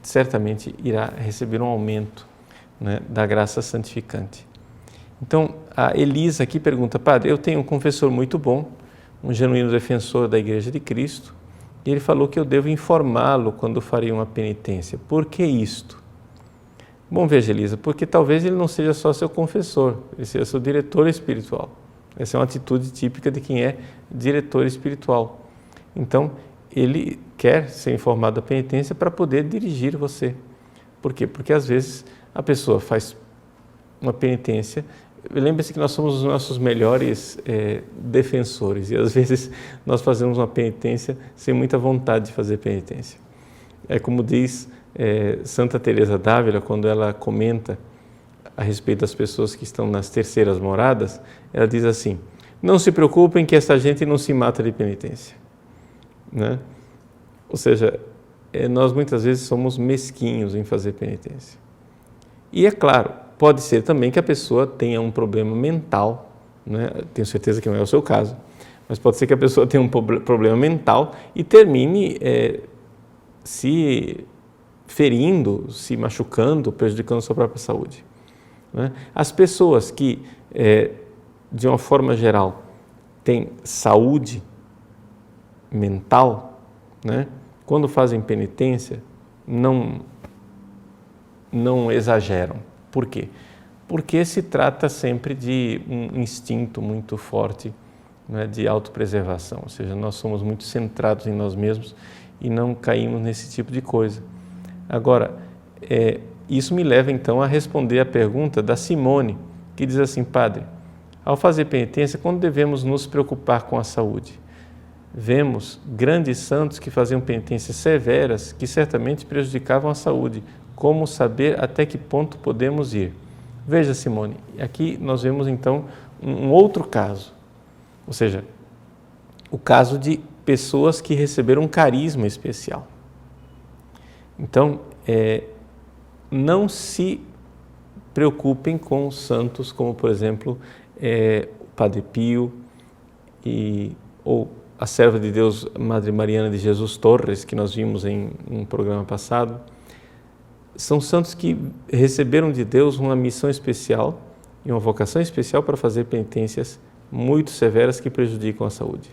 certamente irá receber um aumento, né, da graça santificante. Então, a Elisa aqui pergunta: Padre, eu tenho um confessor muito bom, um genuíno defensor da Igreja de Cristo, e ele falou que eu devo informá-lo quando farei uma penitência. Por que isto? Bom, veja, Elisa, porque talvez ele não seja só seu confessor, ele seja seu diretor espiritual. Essa é uma atitude típica de quem é diretor espiritual. Então, ele quer ser informado da penitência para poder dirigir você. Por quê? Porque às vezes a pessoa faz uma penitência. Lembre-se que nós somos os nossos melhores defensores e às vezes nós fazemos uma penitência sem muita vontade de fazer penitência. É como diz Santa Teresa d'Ávila, quando ela comenta a respeito das pessoas que estão nas terceiras moradas, ela diz assim: não se preocupem que essa gente não se mata de penitência, né? Ou seja, nós muitas vezes somos mesquinhos em fazer penitência. E é claro, pode ser também que a pessoa tenha um problema mental, né? Tenho certeza que não é o seu caso, mas pode ser que a pessoa tenha um problema mental e termine se ferindo, se machucando, prejudicando a sua própria saúde, né? As pessoas que, de uma forma geral, têm saúde mental, né, quando fazem penitência, não exageram. Por quê? Porque se trata sempre de um instinto muito forte, né, de autopreservação, ou seja, nós somos muito centrados em nós mesmos e não caímos nesse tipo de coisa. Agora, isso me leva então a responder a pergunta da Simone, que diz assim: Padre, ao fazer penitência, quando devemos nos preocupar com a saúde? Vemos grandes santos que faziam penitências severas que certamente prejudicavam a saúde. Como saber até que ponto podemos ir? Veja, Simone, aqui nós vemos então um outro caso, ou seja, o caso de pessoas que receberam um carisma especial. Então, não se preocupem com santos como, por exemplo, o Padre Pio ou a serva de Deus, Madre Mariana de Jesus Torres, que nós vimos em um programa passado. São santos que receberam de Deus uma missão especial e uma vocação especial para fazer penitências muito severas que prejudicam a saúde.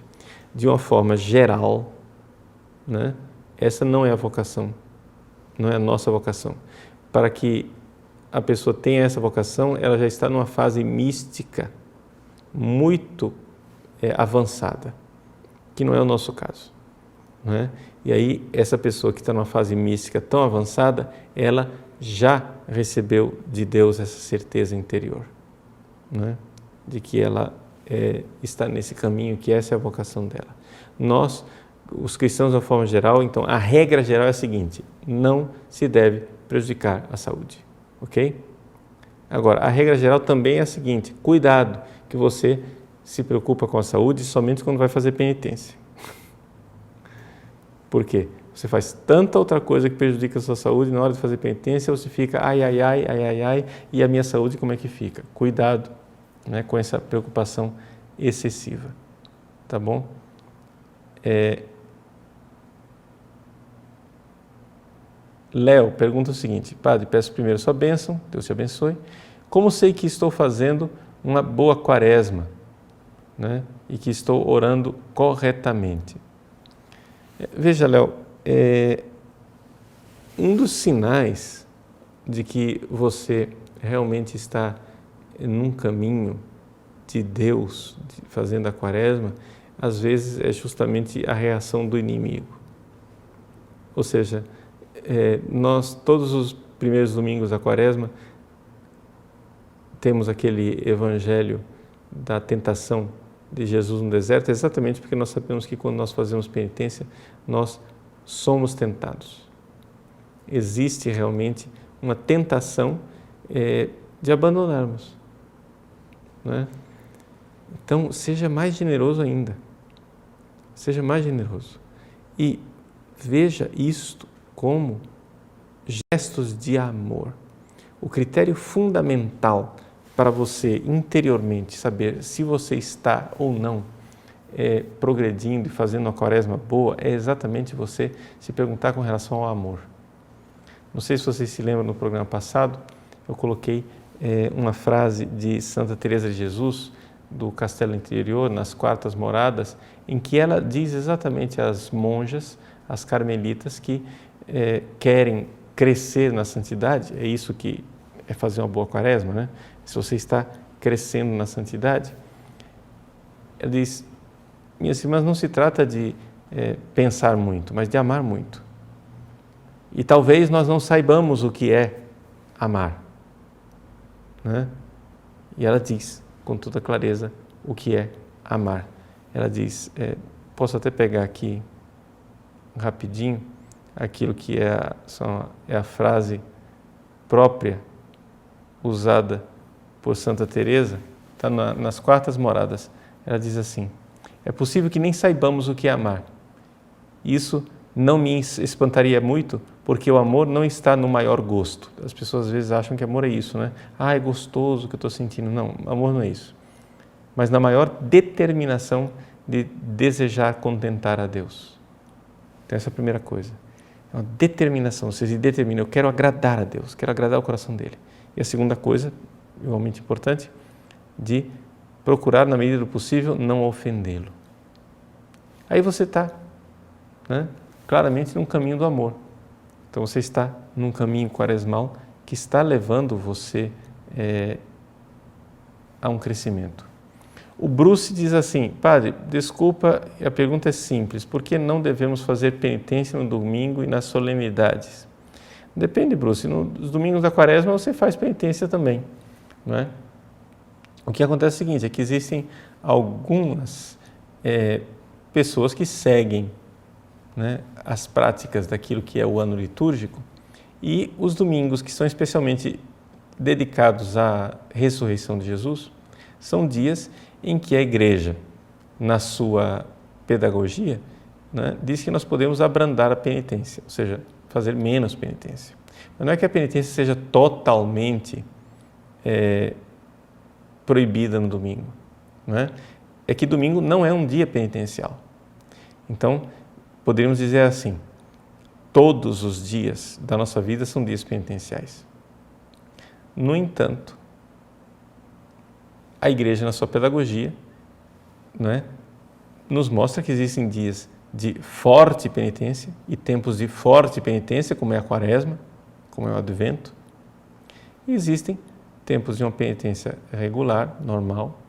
De uma forma geral, né, essa não é a vocação, não é a nossa vocação. Para que a pessoa tenha essa vocação, ela já está numa fase mística muito avançada, que não é o nosso caso, né? E aí, essa pessoa que está numa fase mística tão avançada, ela já recebeu de Deus essa certeza interior, né, de que ela está nesse caminho, que essa é a vocação dela. Nós, os cristãos, de uma forma geral, então, a regra geral é a seguinte: não se deve prejudicar a saúde, ok? Agora, a regra geral também é a seguinte: cuidado, que você se preocupa com a saúde somente quando vai fazer penitência. Por quê? Você faz tanta outra coisa que prejudica a sua saúde, na hora de fazer penitência você fica ai, e a minha saúde como é que fica? Cuidado, né, com essa preocupação excessiva, tá bom? Léo pergunta o seguinte: Padre, peço primeiro sua bênção, Deus te abençoe. Como sei que estou fazendo uma boa quaresma, né, e que estou orando corretamente? Veja, Léo, um dos sinais de que você realmente está num caminho de Deus, fazendo a quaresma, às vezes é justamente a reação do inimigo. Ou seja, nós, todos os primeiros domingos da quaresma, temos aquele evangelho da tentação de Jesus no deserto, exatamente porque nós sabemos que quando nós fazemos penitência, nós somos tentados. Existe realmente uma tentação de abandonarmos, né? Então, seja mais generoso ainda. Seja mais generoso. E veja isto como gestos de amor. O critério fundamental para você interiormente saber se você está ou não progredindo e fazendo uma quaresma boa é exatamente você se perguntar com relação ao amor. Não sei se vocês se lembram, no programa passado, eu coloquei uma frase de Santa Teresa de Jesus, do Castelo Interior, nas Quartas Moradas, em que ela diz exatamente às monjas, às carmelitas que querem crescer na santidade, é isso que é fazer uma boa quaresma, né? Se você está crescendo na santidade, ela diz: minhas irmãs, não se trata de pensar muito, mas de amar muito. E talvez nós não saibamos o que é amar, né? E ela diz com toda clareza o que é amar. Ela diz, posso até pegar aqui rapidinho aquilo que é a frase própria usada por Santa Teresa, está nas Quartas Moradas. Ela diz assim: é possível que nem saibamos o que é amar. Isso não me espantaria muito, porque o amor não está no maior gosto. As pessoas às vezes acham que amor é isso, né? Ah, é gostoso o que eu estou sentindo. Não, amor não é isso. Mas na maior determinação de desejar contentar a Deus. Então essa é a primeira coisa. É uma determinação, você se determina, eu quero agradar a Deus, quero agradar o coração dele. E a segunda coisa, igualmente importante, de procurar, na medida do possível, não ofendê-lo. Aí você está, né, claramente num caminho do amor. Então você está num caminho quaresmal que está levando você a um crescimento. O Bruce diz assim: padre, desculpa, a pergunta é simples, por que não devemos fazer penitência no domingo e nas solenidades? Depende, Bruce, nos domingos da quaresma você faz penitência também, não é? O que acontece é o seguinte, é que existem algumas pessoas que seguem, né, as práticas daquilo que é o ano litúrgico, e os domingos, que são especialmente dedicados à ressurreição de Jesus, são dias em que a Igreja, na sua pedagogia, né, diz que nós podemos abrandar a penitência, ou seja, fazer menos penitência. Mas não é que a penitência seja totalmente proibida no domingo, né? É que domingo não é um dia penitencial. Então, poderíamos dizer assim: todos os dias da nossa vida são dias penitenciais. No entanto, a Igreja, na sua pedagogia, né, nos mostra que existem dias de forte penitência e tempos de forte penitência, como é a Quaresma, como é o Advento, e existem tempos de uma penitência regular, normal,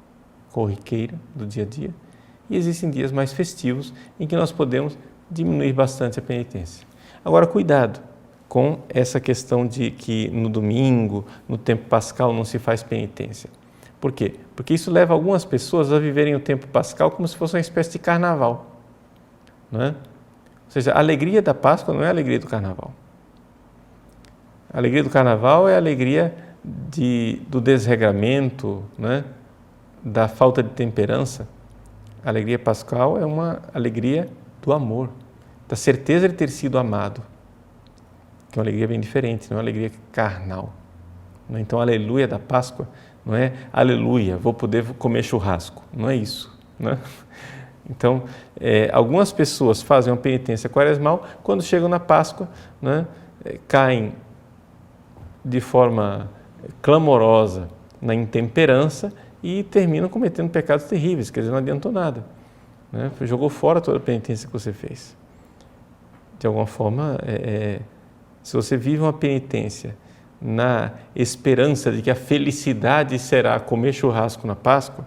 corriqueira, do dia a dia, e existem dias mais festivos em que nós podemos diminuir bastante a penitência. Agora, cuidado com essa questão de que no domingo, no tempo pascal, não se faz penitência. Por quê? Porque isso leva algumas pessoas a viverem o tempo pascal como se fosse uma espécie de carnaval, não é? Ou seja, a alegria da Páscoa não é a alegria do carnaval. A alegria do carnaval é a alegria do desregramento, né? Da falta de temperança. A alegria pascal é uma alegria do amor, da certeza de ter sido amado, que é uma alegria bem diferente, não é uma alegria carnal. Então, a aleluia da Páscoa não é aleluia, vou poder comer churrasco, não é isso, né? Então, algumas pessoas fazem uma penitência quaresmal, quando chegam na Páscoa, né, caem de forma clamorosa na intemperança e terminam cometendo pecados terríveis, quer dizer, não adiantou nada, né? Jogou fora toda a penitência que você fez. De alguma forma, se você vive uma penitência na esperança de que a felicidade será comer churrasco na Páscoa,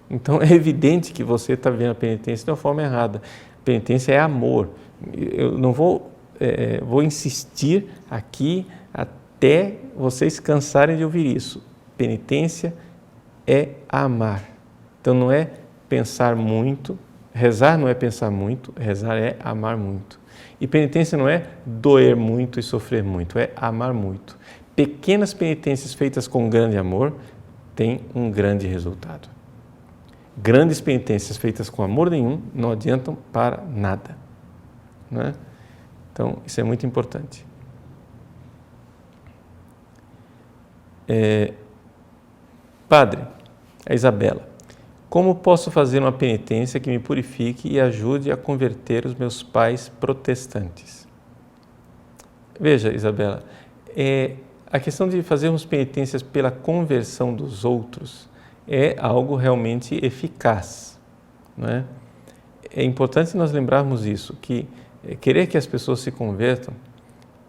então é evidente que você está vendo a penitência de uma forma errada. Penitência é amor. Eu não vou insistir aqui até vocês cansarem de ouvir isso. Penitência é amar. Então não é pensar muito, rezar não é pensar muito, rezar é amar muito. E penitência não é doer muito e sofrer muito, é amar muito. Pequenas penitências feitas com grande amor têm um grande resultado. Grandes penitências feitas com amor nenhum não adiantam para nada, né? Então, isso é muito importante. Padre, a Isabela, Como posso fazer uma penitência que me purifique e ajude a converter os meus pais protestantes? Veja, Isabela, a questão de fazermos penitências pela conversão dos outros é algo realmente eficaz, não é? É importante nós lembrarmos isso, que querer que as pessoas se convertam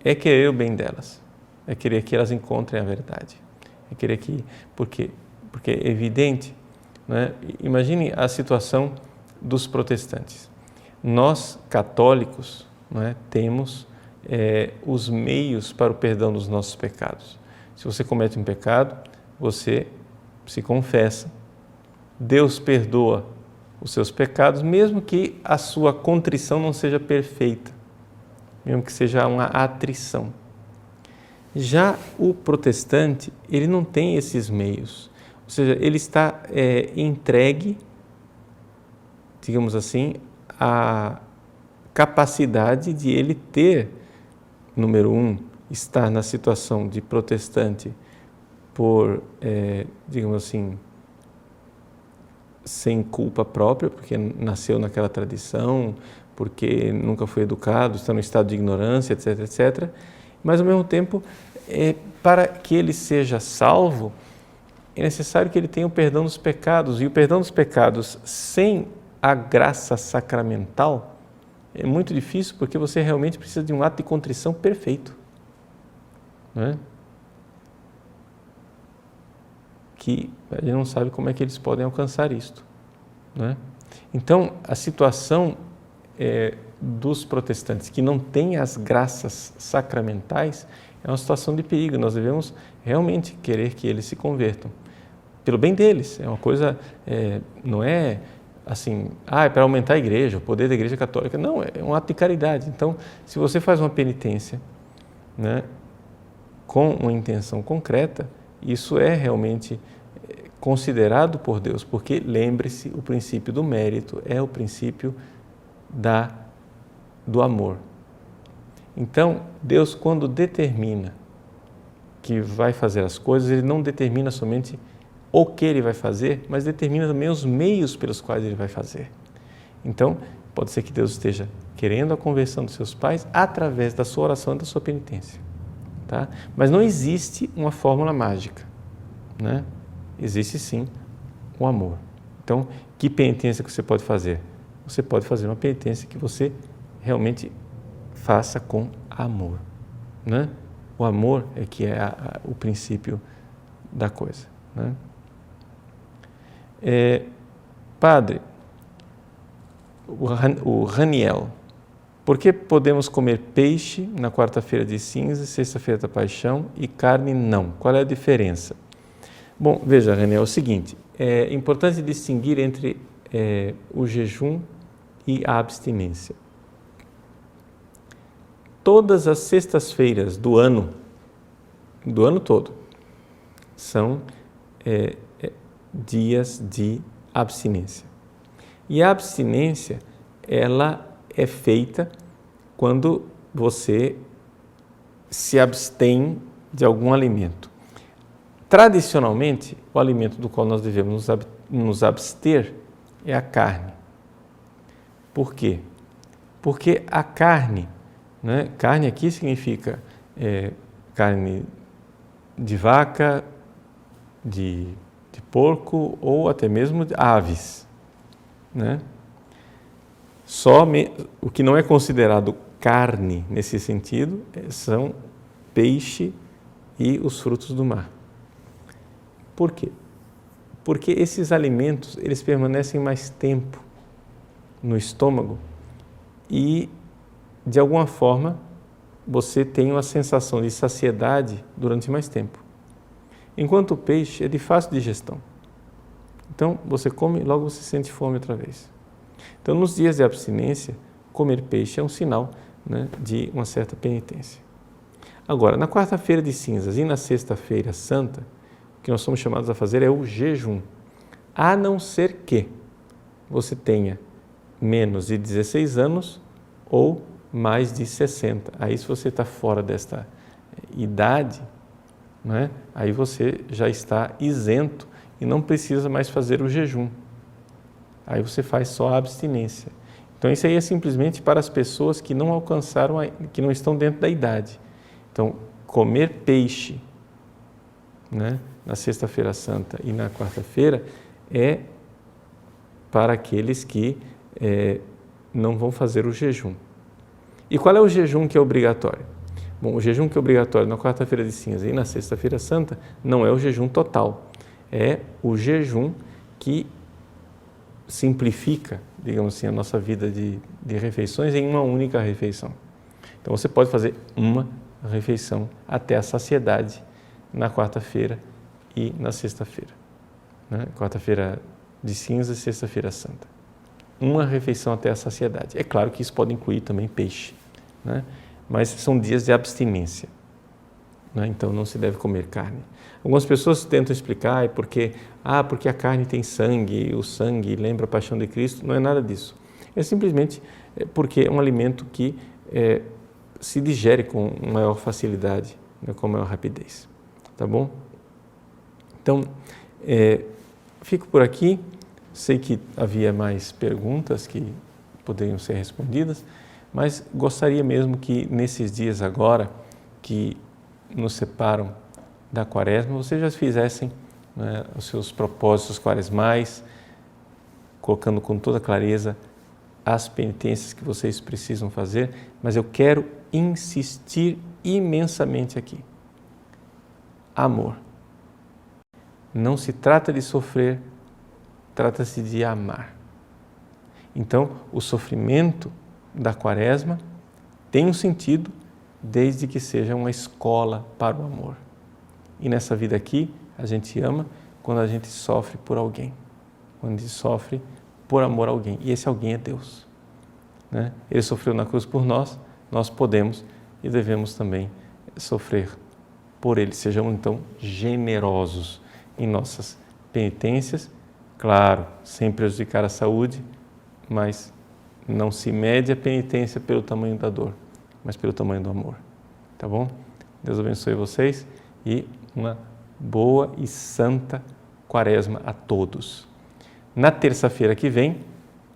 é querer o bem delas, é querer que elas encontrem a verdade, é querer que, porque é evidente, né? Imagine a situação dos protestantes. Nós, católicos, né, temos os meios para o perdão dos nossos pecados. Se você comete um pecado, você se confessa, Deus perdoa os seus pecados, mesmo que a sua contrição não seja perfeita, mesmo que seja uma atrição. Já o protestante, ele não tem esses meios, ou seja, ele está entregue, digamos assim, à capacidade de ele ter, número um, estar na situação de protestante por, digamos assim, sem culpa própria, porque nasceu naquela tradição, porque nunca foi educado, está no estado de ignorância, etc, etc. Mas, ao mesmo tempo, para que ele seja salvo, é necessário que ele tenha o perdão dos pecados. E o perdão dos pecados sem a graça sacramental é muito difícil, porque você realmente precisa de um ato de contrição perfeito, não é? Que a gente não sabe como é que eles podem alcançar isto, né? Então, a situação dos protestantes que não têm as graças sacramentais é uma situação de perigo. Nós devemos realmente querer que eles se convertam, pelo bem deles. É uma coisa, não é assim, é para aumentar a igreja, o poder da igreja católica. Não, é um ato de caridade. Então, se você faz uma penitência, né, com uma intenção concreta, isso é realmente considerado por Deus, porque, lembre-se, o princípio do mérito é o princípio do amor. Então, Deus, quando determina que vai fazer as coisas, Ele não determina somente o que Ele vai fazer, mas determina também os meios pelos quais Ele vai fazer. Então, pode ser que Deus esteja querendo a conversão dos seus pais através da sua oração e da sua penitência, tá? Mas não existe uma fórmula mágica, né? Existe sim o amor. Então, que penitência que você pode fazer? Você pode fazer uma penitência que você realmente faça com amor, né? O amor é que é o princípio da coisa, né? Padre, o Raniel, por que podemos comer peixe na quarta-feira de cinzas, sexta-feira da paixão e carne não? Qual é a diferença? Bom, veja, Raniel, é o seguinte, é importante distinguir entre o jejum e a abstinência. Todas as sextas-feiras do ano todo, são dias de abstinência. E a abstinência, ela é feita quando você se abstém de algum alimento. Tradicionalmente, o alimento do qual nós devemos nos abster é a carne. Por quê? Porque a carne, né? Carne aqui significa carne de vaca, de porco ou até mesmo de aves, né? O que não é considerado carne nesse sentido são peixe e os frutos do mar. Por quê? Porque esses alimentos, eles permanecem mais tempo no estômago e, de alguma forma, você tem uma sensação de saciedade durante mais tempo. Enquanto o peixe é de fácil digestão. Então, você come e logo você sente fome outra vez. Então, nos dias de abstinência, comer peixe é um sinal, né, de uma certa penitência. Agora, na quarta-feira de cinzas e na sexta-feira santa, o que nós somos chamados a fazer é o jejum, a não ser que você tenha menos de 16 anos ou mais de 60. Aí, se você está fora desta idade, né, aí você já está isento e não precisa mais fazer o jejum, aí você faz só a abstinência. Então isso aí é simplesmente para as pessoas que não alcançaram, que não estão dentro da idade. Então, comer peixe, né, na sexta-feira santa e na quarta-feira é para aqueles que não vão fazer o jejum. E qual é o jejum que é obrigatório? Bom, o jejum que é obrigatório na quarta-feira de cinza e na sexta-feira santa não é o jejum total, é o jejum que simplifica, digamos assim, a nossa vida de refeições em uma única refeição. Então você pode fazer uma refeição até a saciedade na quarta-feira e na sexta-feira, né? Quarta-feira de cinza e sexta-feira santa. Uma refeição até a saciedade. É claro que isso pode incluir também peixe, né? Mas são dias de abstinência, né? Então não se deve comer carne. Algumas pessoas tentam explicar porque a carne tem sangue, o sangue lembra a paixão de Cristo. Não é nada disso. É simplesmente porque é um alimento que se digere com maior facilidade, né, com maior rapidez. Tá bom? Então, fico por aqui. Sei que havia mais perguntas que poderiam ser respondidas, mas gostaria mesmo que nesses dias agora que nos separam da quaresma, vocês já fizessem, né, os seus propósitos quaresmais, colocando com toda clareza as penitências que vocês precisam fazer, mas eu quero insistir imensamente aqui. Amor. Não se trata de sofrer, trata-se de amar. Então, o sofrimento da quaresma tem um sentido desde que seja uma escola para o amor. E nessa vida aqui, a gente ama quando a gente sofre por alguém, quando a gente sofre por amor a alguém. E esse alguém é Deus, né? Ele sofreu na cruz por nós, nós podemos e devemos também sofrer por Ele. Sejamos então generosos em nossas penitências, claro, sem prejudicar a saúde, mas não se mede a penitência pelo tamanho da dor, mas pelo tamanho do amor. Tá bom? Deus abençoe vocês e uma boa e santa quaresma a todos. Na terça-feira que vem,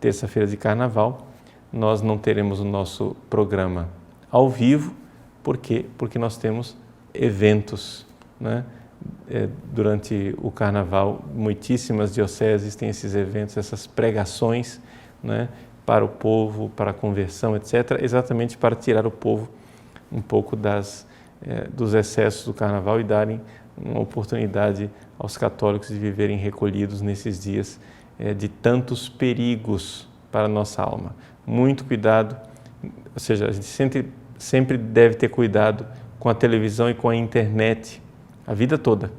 terça-feira de carnaval, nós não teremos o nosso programa ao vivo, por quê? Porque nós temos eventos, né? Durante o carnaval, muitíssimas dioceses têm esses eventos, essas pregações, né, para o povo, para a conversão, etc., exatamente para tirar o povo um pouco dos excessos do carnaval e darem uma oportunidade aos católicos de viverem recolhidos nesses dias de tantos perigos para a nossa alma. Muito cuidado, ou seja, a gente sempre deve ter cuidado com a televisão e com a internet a vida toda,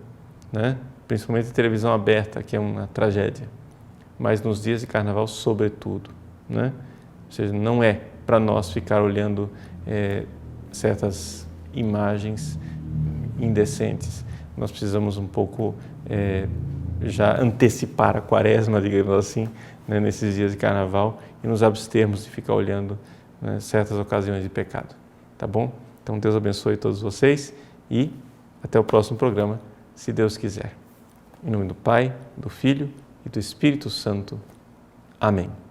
né? Principalmente a televisão aberta, que é uma tragédia, mas nos dias de carnaval, sobretudo, né? Ou seja, não é para nós ficar olhando certas imagens indecentes. Nós precisamos um pouco já antecipar a quaresma, digamos assim, né, nesses dias de carnaval e nos abstermos de ficar olhando, né, certas ocasiões de pecado. Tá bom? Então Deus abençoe todos vocês e até o próximo programa, se Deus quiser. Em nome do Pai, do Filho e do Espírito Santo. Amém.